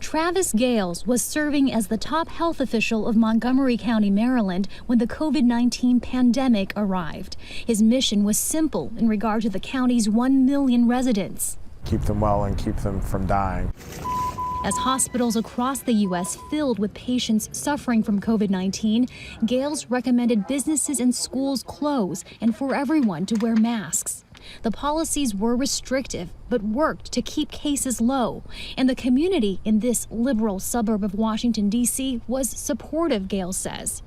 Travis Gales was serving as the top health official of Montgomery County, Maryland, when the COVID-19 pandemic arrived. His mission was simple in regard to the county's 1 million residents. Keep them well and keep them from dying. As hospitals across the U.S. filled with patients suffering from COVID-19, Gales recommended businesses and schools close and for everyone to wear masks. The policies were restrictive, but worked to keep cases low. And the community in this liberal suburb of Washington, D.C. was supportive, Gales says.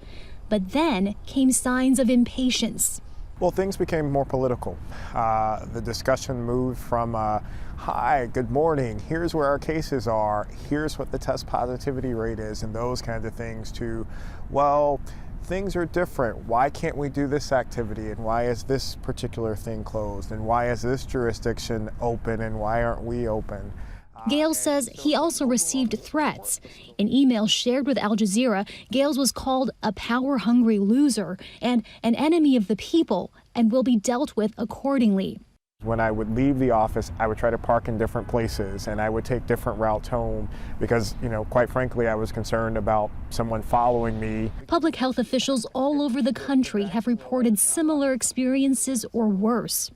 But then came signs of impatience. Well, things became more political. The discussion moved from, hi, good morning, here's where our cases are, here's what the test positivity rate is, and those kinds of things, to, well, things are different. Why can't we do this activity? And why is this particular thing closed? And why is this jurisdiction open? And why aren't we open? Gales says he also received threats. In emails shared with Al Jazeera, Gales was called a power-hungry loser and an enemy of the people and will be dealt with accordingly. When I would leave the office, I would try to park in different places and I would take different routes home because, quite frankly, I was concerned about someone following me. Public health officials all over the country have reported similar experiences or worse.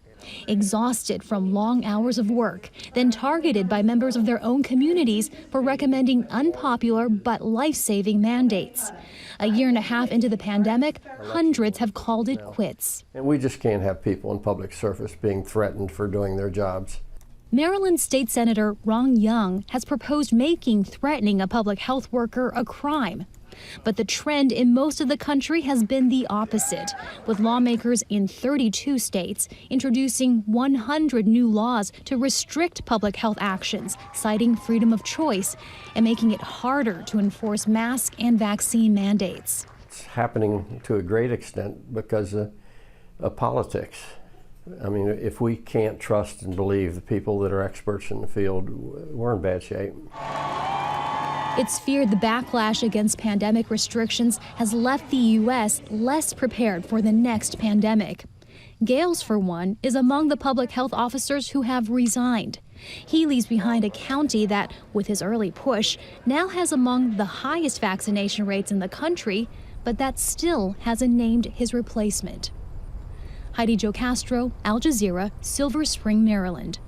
Exhausted from long hours of work, then targeted by members of their own communities for recommending unpopular but life-saving mandates. A year and a half into the pandemic, hundreds have called it quits. And we just can't have people in public service being threatened for doing their jobs. Maryland State Senator Ron Young has proposed making threatening a public health worker a crime. But the trend in most of the country has been the opposite, with lawmakers in 32 states introducing 100 new laws to restrict public health actions, citing freedom of choice, and making it harder to enforce mask and vaccine mandates. It's happening to a great extent because of politics. I mean, if we can't trust and believe the people that are experts in the field, we're in bad shape. It's feared the backlash against pandemic restrictions has left the U.S. less prepared for the next pandemic. Gales, for one, is among the public health officers who have resigned. He leaves behind a county that, with his early push, now has among the highest vaccination rates in the country, but that still hasn't named his replacement. Heidi Zhou-Castro, Al Jazeera, Silver Spring, Maryland.